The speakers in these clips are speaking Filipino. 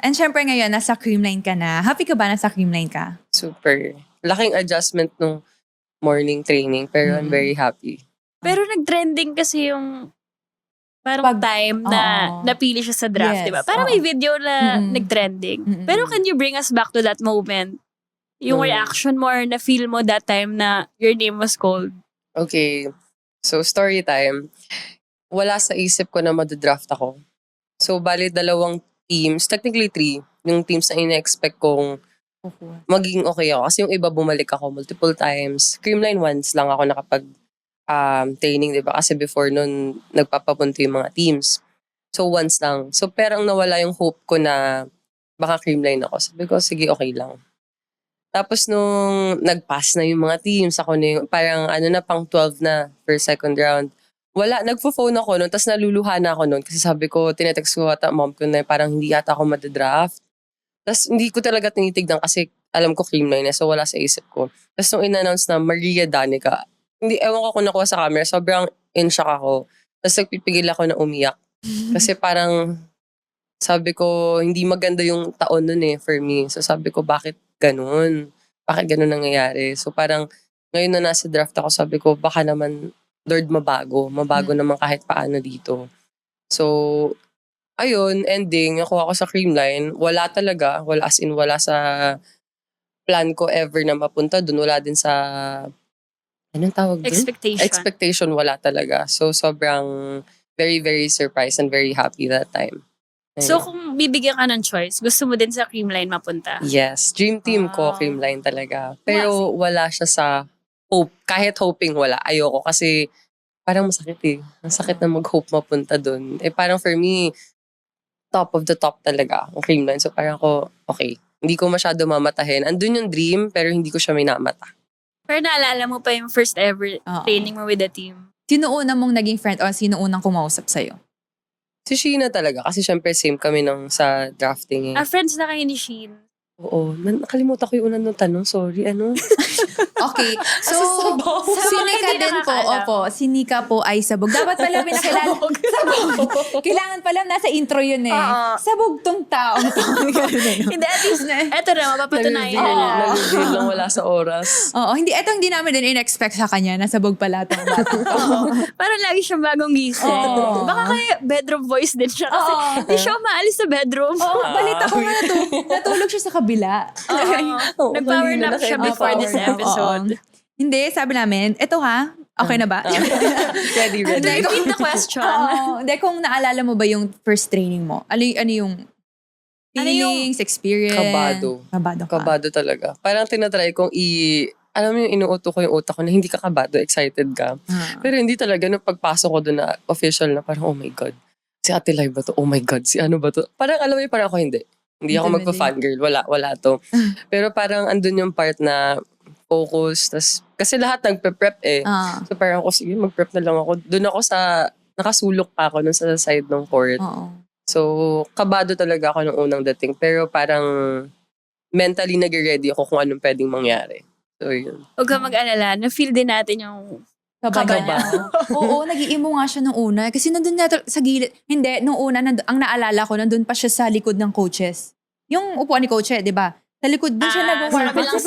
And syempre ngayon, nasa Creamline ka na. Happy ka ba nasa Creamline ka? Super. Laking adjustment nung morning training, pero I'm very happy. Pero nag-trending kasi yung parang time na napili siya sa draft, Yes, di ba? Parang may video na nag-trending. Pero can you bring us back to that moment? Yung reaction mo or na-feel mo that time na your name was called? Okay. So, story time. Wala sa isip ko na madadraft ako. So, bali 2 teams, technically 3, yung teams na ina-expect kong maging okay ako. Kasi yung iba bumalik ako multiple times. Creamline once lang ako nakapag training, di ba? Kasi before nun, nagpapapunto yung mga teams. So, once lang. So, perang nawala yung hope ko na baka Creamline ako. Sabi ko, sige, okay lang. Tapos nung nag-pass na yung mga teams, ako na yung, parang pang 12 na for second round. Wala, nagpo-phone ako noon, tapos naluluha na ako noon kasi sabi ko, tinetext ko ata mom ko na parang hindi ata ako madadraft. Tapos hindi ko talaga tinitignan kasi alam ko Creamline na, so wala sa isip ko. Tapos nung in-announce na Maria Danica, hindi, ewan ko kung nakuha sa camera, sobrang in-shock ako. Tapos nagpipigil ako na umiyak. Kasi parang, sabi ko, hindi maganda yung taon nun for me. So sabi ko, bakit ganun? Bakit ganun nangyayari? So parang, ngayon na nasa draft ako, sabi ko, baka naman, Lord, mabago. Mabago naman kahit paano dito. So, ayun, ending, nakuha ko sa Creamline. Wala talaga. Wala as in, wala sa plan ko ever na mapunta dun. Wala din sa, anong tawag dun? Expectation, wala talaga. So, sobrang very, very surprised and very happy that time. Ayun. So, kung bibigyan ka ng choice, gusto mo din sa Creamline mapunta? Yes. Dream team ko, Creamline talaga. Pero wala siya sa hope. Kahit hoping wala. Ayoko kasi parang masakit Masakit na mag-hope mapunta dun. Parang for me, top of the top talaga ang Creamline. So parang ako, okay. Hindi ko masyado mamatahin. Andun yung dream, pero hindi ko siya minamata. Pero naalala mo pa yung first ever training mo with the team? Sino una mong naging friend o sino unang kumausap sa'yo? Si Sheena talaga. Kasi syempre same kami sa drafting friends na kayo ni Sheen? Oo. Nakalimutan ko yung unang nung tanong. Sorry, Okay. So, si Nika din po, si Nika po ay sabog. Dapat pala pinakilala. Sabog. Kailangan pala, nasa intro yun Sabog tong taong to. Hindi, at least, eto na, mapapatunayan na lang. Nag-reveal lang wala sa oras. Oo, hindi namin din in-expect sa kanya na sabog pala tong batang to. Parang lagi siyang bagong gising. Baka kaya bedroom voice din siya kasi hindi siya umaalis sa bedroom. Balita ko nga natulog siya sa kabila. Nag-power nap siya before this episode. Hindi, sabi namin, eto okay na ba? Ready. Repeat the question. Hindi, kung naalala mo ba yung first training mo? Ano yung feelings, experience? Kabado talaga. Parang tinatry kong alam mo yung inuuto ko yung utak ko na hindi ka kabado, excited ka. Pero hindi talaga, nung pagpasok ko doon na official na parang, oh my God, si Ate Lai ba to? Oh my God, si ano ba to? Parang alam mo yung parang ako hindi. Hindi ako magpa-fangirl. Wala to. Pero parang andun yung part na focus. Kasi lahat nagpe-prep So parang ako, sige, mag-prep na lang ako. Doon ako nakasulok pa ako nun sa side ng court. So, kabado talaga ako nung unang dating. Pero parang mentally nag-ready ako kung anong pwedeng mangyari. So, yun. Huwag ka mag-alala. Na-feel din natin yung kaba niya. Oo, nag-iimo nga siya nung una. Kasi nandun na sa gilid. Hindi, nung una, ang naalala ko, nandun pa siya sa likod ng coaches. Yung upuan ni coach di ba? Sa likod, doon siya nag-warm up.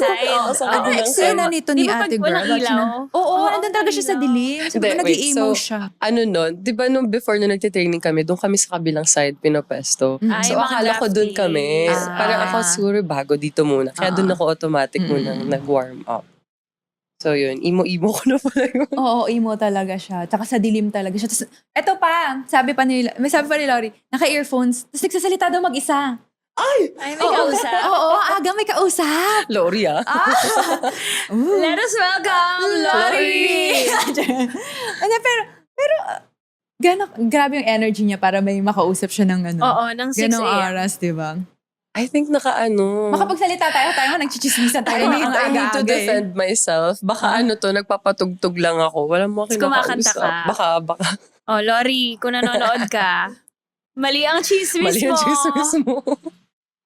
Ano eksena nito ni ate girl? Walang ilaw? Oo, nandun talaga siya sa dilim. Nag-i-emo siya. Ano nun, di ba nung before na nagtitraining kami, doon kami sa kabilang side, pinapesto. So akala ko doon kami. Parang ako siguro bago dito muna. Kaya doon ako automatic muna nag-warm up. So yun, emo-emo ko na pala yun. Oo, emo talaga siya. Tsaka sa dilim talaga siya. Tapos, eto pa, sabi pa ni Lori, naka-earphones, tapos nagsasalita daw mag-isa. Ay, may kausap? Oo, aga may kausap. Lori Let us welcome Lori! pero, grabe yung energy niya para may makausap siya ng ng 6 ganong a.m. oras, diba? I think makapagsalita tayo nagchichismisan tayo. I need to defend myself. Baka nagpapatugtog lang ako. Walang mo kinakausap. Baka. Lori, kung nanonood ka, mali ang chismis mo.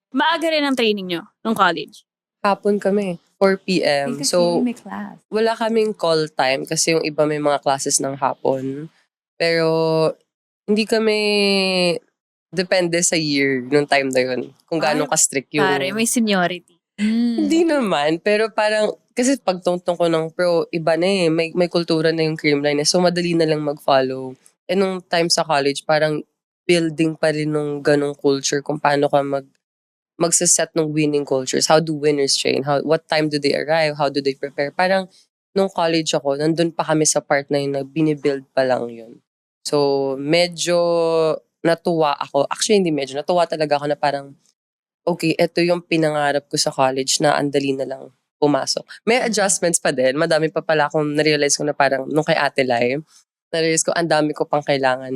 Maaga rin ang training nyo nung college? Hapon kami, 4 p.m. So, may class. Wala kaming call time kasi yung iba may mga classes ng hapon. Pero, hindi kami depende sa year nung time na yun. Kung gaano ka-strict yung... Pare, may seniority. Hindi naman, pero parang, kasi pagtungtong ko ng pro, iba na eh. May kultura na yung creamline eh. So, madali na lang mag-follow. Eh, nung time sa college, parang building pa rin nung ganong culture kung paano ka magsaset ng winning cultures. How do winners train? What time do they arrive? How do they prepare? Parang, nung college ako, nandun pa kami sa part na yun na binibuild pa lang yun. So, medyo natuwa ako. Actually, hindi medyo. Natuwa talaga ako na parang, okay, ito yung pinangarap ko sa college na andali na lang pumasok. May adjustments pa din. Madami pa pala akong na-realize ko na parang nung kay Ate Lai, na-realize ko ang dami ko pang kailangan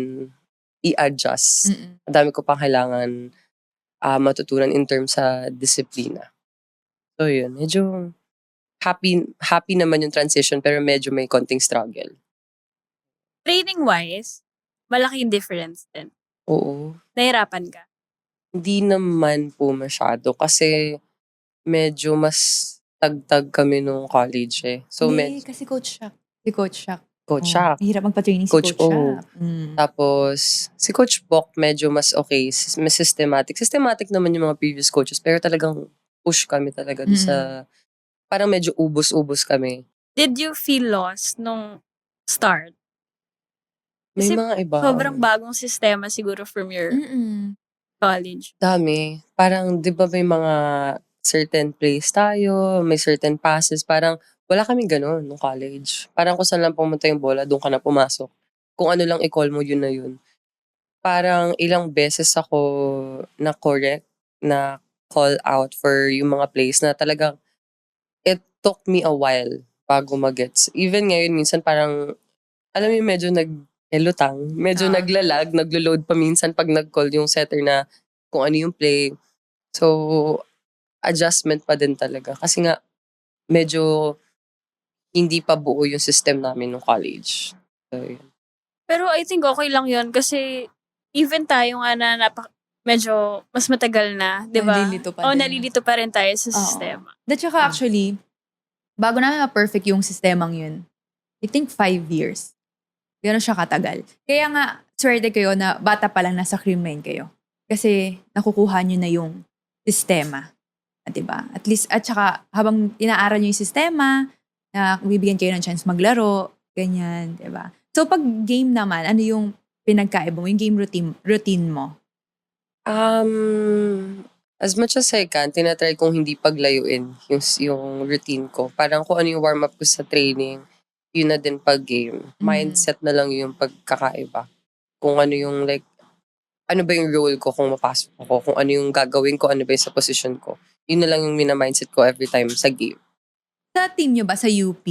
i-adjust. Ang dami ko pang kailangan matutunan in terms sa disiplina. So yun, medyo happy naman yung transition pero medyo may konting struggle. Training-wise, malaking difference din. Oo. Nahirapan ka. Hindi naman po masyado kasi medyo mas tagtag kami nung college eh. So, Hindi, kasi Coach Shaq. Si Coach Shaq. Coach Shaq. Hirap magpa-training si Coach Coach O. Shaq. Tapos, si Coach Bok medyo mas okay, mas systematic. Systematic naman yung mga previous coaches pero talagang push kami talaga doon sa, parang medyo ubos-ubos kami. Did you feel lost nung start? May Kasi mga iba. Sobrang bagong sistema siguro from your college. Dami. Parang, di ba may mga certain plays tayo, may certain passes. Parang, wala kaming ganun nung college. Parang kung saan lang pumunta yung bola, doon ka na pumasok. Kung ano lang i-call mo, yun na yun. Parang ilang beses ako na correct, na call out for yung mga plays na talagang it took me a while bago magets. Even ngayon, minsan parang, alam mo yung medyo nag-elutang, medyo naglalag, naglo-load pa minsan pag nag-call yung setter na kung ano yung play. So, adjustment pa din talaga. Kasi nga, medyo hindi pa buo yung system namin nung college. So, yun. Pero I think okay lang yun kasi even tayo nga na medyo mas matagal na, di ba? Nalilito pa din. Nalilito pa rin tayo sa Oo. sistema. At saka actually, bago namin ma-perfect yung sistemang yun, I think 5 years. Gano'n siya katagal. Kaya nga, swerte kayo na bata pa lang nasa creamline kayo. Kasi nakukuha nyo na yung sistema. Diba? At least, at saka habang inaaral nyo yung sistema, na bibigyan kayo ng chance maglaro, ganyan, diba? So pag game naman, ano yung pinagkaiba mo? Yung game routine mo? As much as I can, tinatry kong hindi paglayuin yung routine ko. Parang kung ano yung warm-up ko sa training, yun na din pag game. Mindset na lang yung pagkakaiba. Kung ano yung like, ano ba yung role ko kung mapasok ako, kung ano yung gagawin ko, ano ba yung sa position ko. Yun na lang yung mina-mindset ko every time sa game. Sa team nyo ba, sa UP,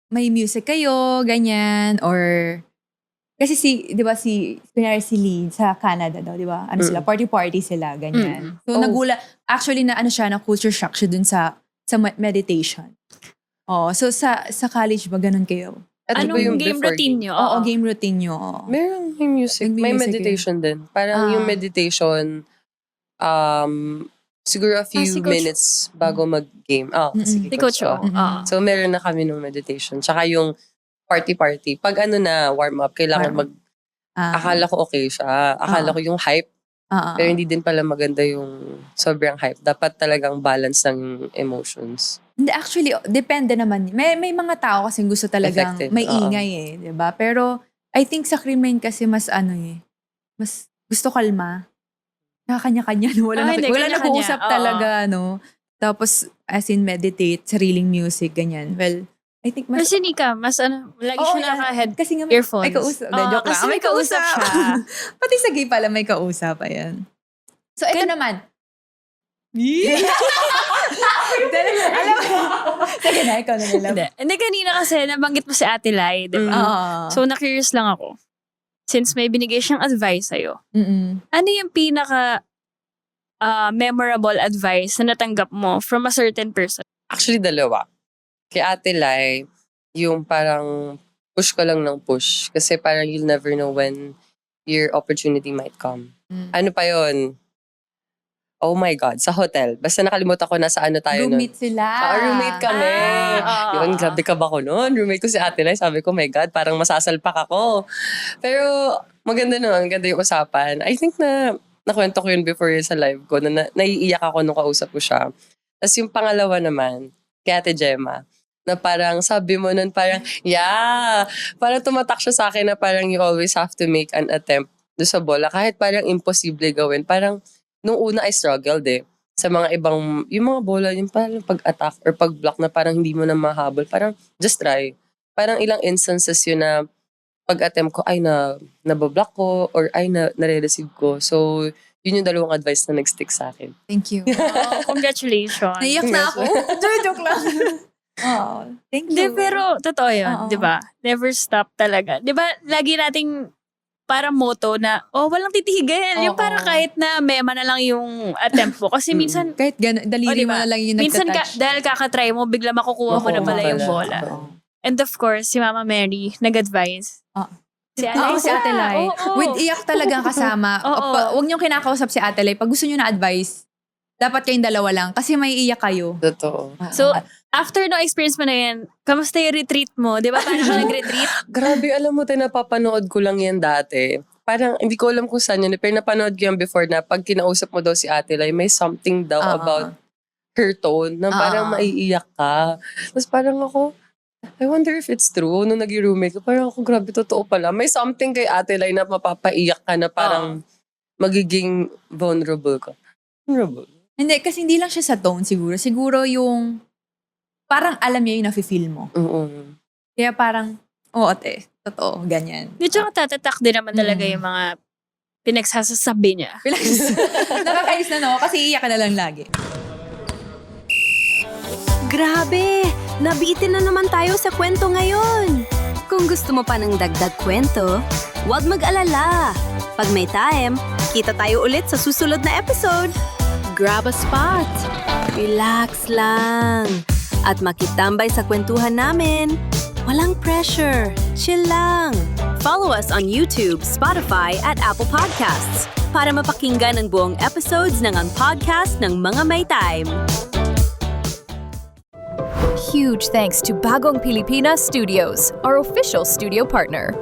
may music kayo, ganyan, or... Kasi di ba kunyari si Lee sa Canada daw, di ba? Ano sila, party sila, ganyan. So actually na ano siya, na culture shock siya dun sa meditation. So sa college ba, ganun kayo? At Anong yung game before routine nyo? Oo, game routine nyo. Oo. Meron yung music. May May music meditation din. Parang yung meditation, siguro a few si Coach- minutes bago mag-game. Sige, Si Coach O. So, meron na kami ng meditation. Tsaka yung party. Pag ano na, warm-up, kailangan akala ko okay siya. Akala ko yung hype. Pero hindi din pala maganda yung sobrang hype. Dapat talagang balance ng yung emotions. Hindi, actually, depende naman. May mga tao kasi gusto talagang Effective, may oo. ingay eh, di ba? Pero, I think sa creamline kasi mas mas gusto kalma. Kanya-kanya, no? Wala hindi, kanya-kanya. nag-uusap Oo. talaga, no? Tapos, as in meditate, sariling music, ganyan. Well, I think Pero mas... si Nika, mas lagi Oo, siya naka-head kasi nga may earphones. kausap. Oo, Joke kasi lang. may kausap siya. Pati sa gay pala may kausap. Ayan. So, ito naman. Alam mo. Sige na, ikaw na nila. Hindi, kanina kasi nabanggit mo si Ate Lai, di ba? So, So, na-curious lang ako. Since may binigay siyang advice sa'yo, mm-mm. ano yung pinaka memorable advice na natanggap mo from a certain person? Actually, dalawa. Kay Ate Lai, yung parang push ko lang ng push. Kasi parang you'll never know when your opportunity might come. Ano pa yun? Oh my God, sa hotel. Basta nakalimutan ko nasa ano tayo nun. Roommate sila. Roommate kami. Yun, grabe ka ba ko nun? Roommate ko si Ate Lai. Sabi ko, my God, parang masasalpak ako. Pero maganda naman, maganda yung usapan. I think na nakwento ko yun before sa live ko, na naiiyak ako nung kausap ko siya. Tapos yung pangalawa naman, kay Ate Gemma, na parang sabi mo nun parang, parang tumatak siya sa akin na parang you always have to make an attempt doon sa bola. Kahit parang imposible gawin. Parang nung una I struggled sa mga ibang, yung mga bola, yung parang pag-attack or pag-block na parang hindi mo na mahabol. Parang just try. Parang ilang instances yun na pag-attempt ko, ay nabablock ko or ay nare-receive ko. So, yun yung dalawang advice na nag-stick sa akin. Thank you. Oh, congratulations. Naiyak na ako. Joke lang. Oh, thank you. Di, pero totoo yun, Oo. di ba? Never stop talaga. Di ba, lagi nating para motto na, walang titigil. Yung Oo. para kahit na mema na lang yung attempt mo. Kasi minsan, Kahit daliri diba? mo na lang yung minsan nagtatouch. dahil kakatry mo, bigla makukuha mo na pala yung bola. Oo. And of course, si Mama Mary, nag-advise. Si Oo, si Ate Lai. Oo. With iyak talagang kasama. Oo. Huwag niyong kinakausap si Ate Lai. Pag gusto niyo na advice, dapat kayong dalawa lang. Kasi may iyak kayo. Totoo. So, after no experience mo na yan, kamusta yung retreat mo? Di ba paano ka nag-retreat? Grabe, alam mo tayo, napapanood ko lang yan dati. Parang, hindi ko alam kung saan yun. Pero napanood ko yan before na pag kinausap mo daw si Ate Lai, may something daw about her tone na parang maiiyak ka. Tapos parang ako, I wonder if it's true. Nung nag-roommate ko, parang ako, grabe, totoo pala. May something kay Ate Lai na mapapaiyak ka na parang magiging vulnerable ka. Vulnerable. Hindi, kasi hindi lang siya sa tone siguro. Siguro yung, parang alam niya yung nafe-feel mo. Oo. Kaya parang, ate, totoo, ganyan. Di tsaka tatatak din naman talaga yung mga pinagsasasabi niya. Nakakainis na no, kasi iiyak ka na lang lagi. Grabe! Nabitin na naman tayo sa kwento ngayon! Kung gusto mo pa ng dagdag kwento, huwag mag-alala. Pag may time, kita tayo ulit sa susunod na episode. Grab a spot. Relax lang. At makitambay sa kwentuhan namin. Walang pressure. Chill lang. Follow us on YouTube, Spotify, at Apple Podcasts para mapakinggan ang buong episodes ng Ang Podcast ng Mga May Time. Huge thanks to Bagong Pilipinas Studios, our official studio partner.